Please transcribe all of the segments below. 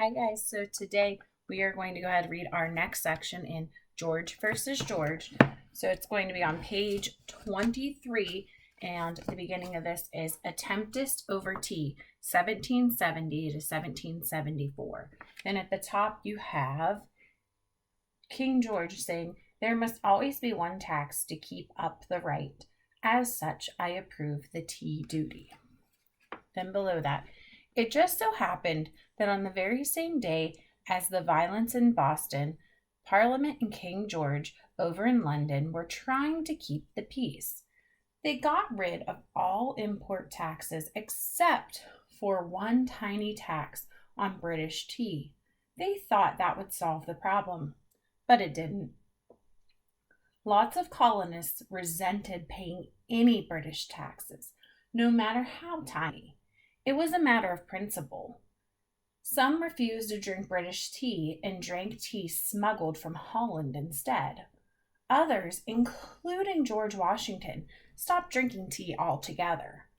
Hi guys, so today we are going to go ahead and read our next section in George versus George. So it's going to be on page 23, and the beginning of this is A Tempest over Tea, 1770 to 1774. Then at the top you have King George saying, "There must always be one tax to keep up the right. As such, I approve the tea duty." Then below that, it just so happened that on the very same day as the violence in Boston, Parliament and King George over in London were trying to keep the peace. They got rid of all import taxes except for one tiny tax on British tea. They thought that would solve the problem, but it didn't. Lots of colonists resented paying any British taxes, no matter how tiny. It was a matter of principle. Some refused to drink British tea and drank tea smuggled from Holland instead. Others, including George Washington, stopped drinking tea altogether.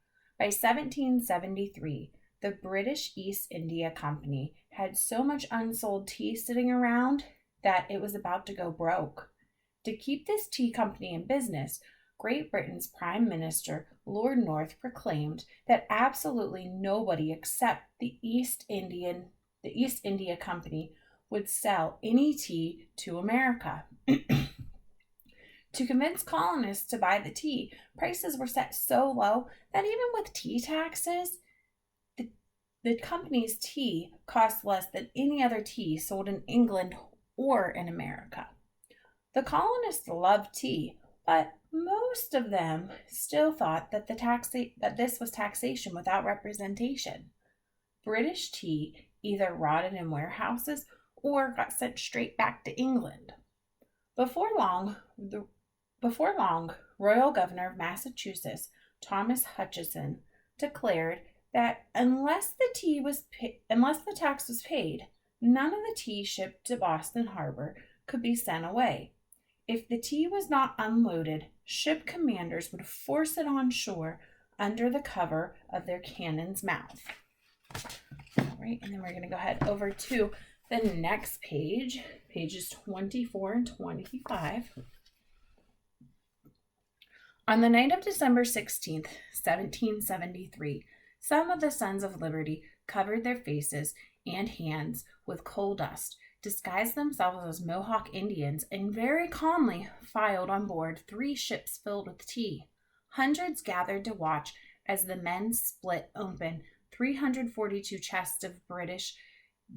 By 1773, the British East India Company had so much unsold tea sitting around that it was about to go broke. To keep this tea company in business, Great Britain's Prime Minister, Lord North, proclaimed that absolutely nobody except the East India Company would sell any tea to America. To convince colonists to buy the tea, prices were set so low that even with tea taxes, the company's tea cost less than any other tea sold in England or in America. The colonists loved tea, but most of them still thought that that this was taxation without representation. British tea either rotted in warehouses or got sent straight back to England. Before long, Royal Governor of Massachusetts, Thomas Hutchinson, declared that unless the tax was paid, none of the tea shipped to Boston Harbor could be sent away. If the tea was not unloaded, ship commanders would force it on shore under the cover of their cannon's mouth. All right, and then we're going to go ahead over to the next page, pages 24 and 25. On the night of December 16th, 1773, some of the Sons of Liberty covered their faces and hands with coal dust, disguised themselves as Mohawk Indians, and very calmly filed on board 3 ships filled with tea. Hundreds gathered to watch as the men split open 342 chests of British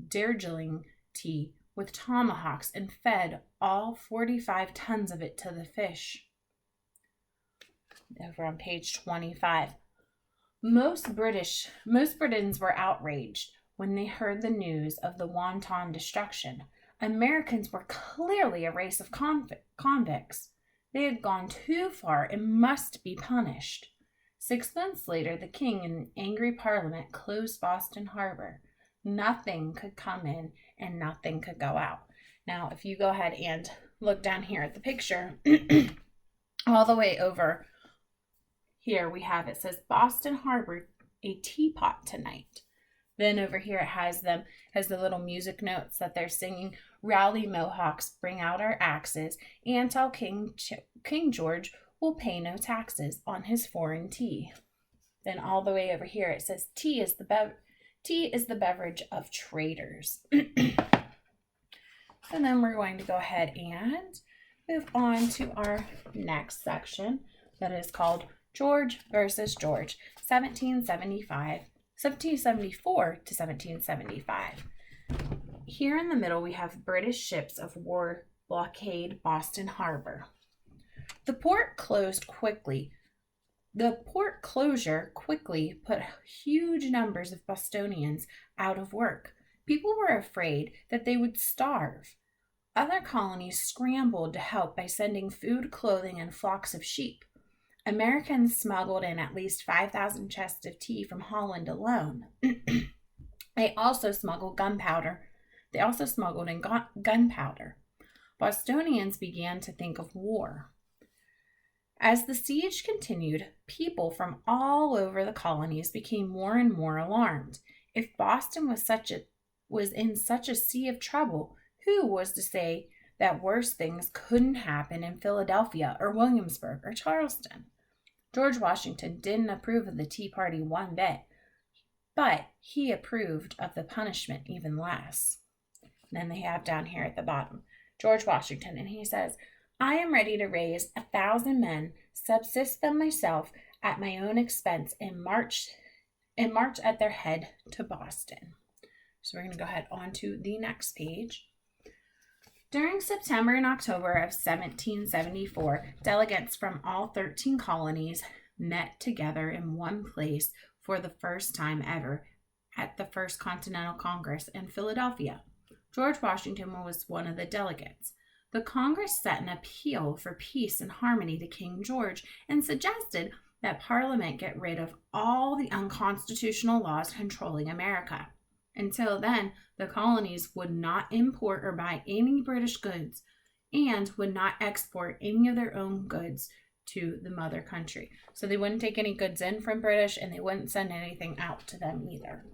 Darjeeling tea with tomahawks and fed all 45 tons of it to the fish. Over on page 25. Most Britons were outraged when they heard the news of the wanton destruction. Americans were clearly a race of convicts. They had gone too far and must be punished. 6 months later, the king and an angry parliament closed Boston Harbor. Nothing could come in and nothing could go out. Now, if you go ahead and look down here at the picture, all the way over here we have, it says Boston Harbor, a teapot tonight. Then over here it has the little music notes that they're singing, "Rally Mohawks, bring out our axes, and tell King George will pay no taxes on his foreign tea." Then all the way over here it says, tea is the beverage of traitors. And then we're going to go ahead and move on to our next section that is called George versus George, 1774 to 1775. Here in the middle, we have British ships of war blockade Boston Harbor. The port closure quickly put huge numbers of Bostonians out of work. People were afraid that they would starve. Other colonies scrambled to help by sending food, clothing, and flocks of sheep. Americans smuggled in at least 5,000 chests of tea from Holland alone. They also smuggled gunpowder. Bostonians began to think of war. As the siege continued, people from all over the colonies became more and more alarmed. If Boston was was in such a sea of trouble, who was to say that worse things couldn't happen in Philadelphia or Williamsburg or Charleston? George Washington didn't approve of the Tea Party one bit, but he approved of the punishment even less. And then they have down here at the bottom, George Washington, and he says, I am ready to raise 1,000 men, subsist them myself at my own expense, and march at their head to Boston. So we're going to go ahead on to the next page. During September and October of 1774, delegates from all 13 colonies met together in one place for the first time ever at the First Continental Congress in Philadelphia. George Washington was one of the delegates. The Congress set an appeal for peace and harmony to King George and suggested that Parliament get rid of all the unconstitutional laws controlling America. Until then, the colonies would not import or buy any British goods and would not export any of their own goods to the mother country. So they wouldn't take any goods in from British, and they wouldn't send anything out to them either.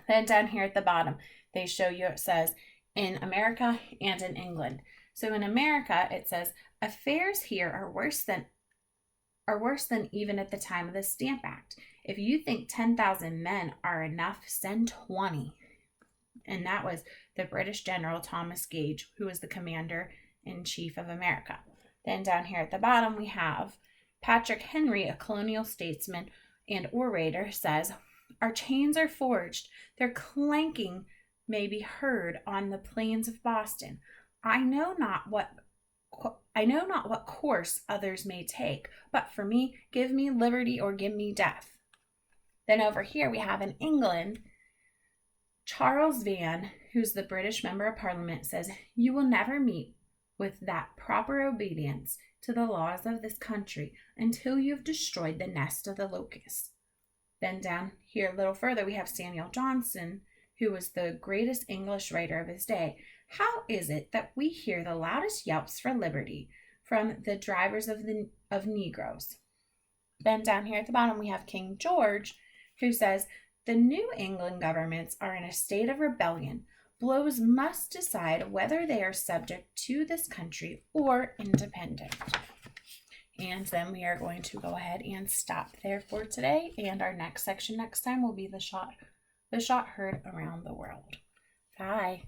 Then down here at the bottom, they show you, it says, in America and in England. So in America, it says, affairs here are worse than even at the time of the Stamp Act. If you think 10,000 men are enough, send 20. And that was the British General Thomas Gage, who was the commander-in-chief of America. Then down here at the bottom, we have Patrick Henry, a colonial statesman and orator, says, our chains are forged. Their clanking may be heard on the plains of Boston. I know not what course others may take, but for me, give me liberty or give me death. Then over here we have in England, Charles Van, who's the British Member of Parliament, says, you will never meet with that proper obedience to the laws of this country until you have destroyed the nest of the locusts. Then down here a little further, we have Samuel Johnson, who was the greatest English writer of his day. How is it that we hear the loudest yelps for liberty from the drivers of Negroes? Then down here at the bottom, we have King George, who says, the New England governments are in a state of rebellion. Blows must decide whether they are subject to this country or independent. And then we are going to go ahead and stop there for today. And our next section next time will be the shot heard around the world. Bye.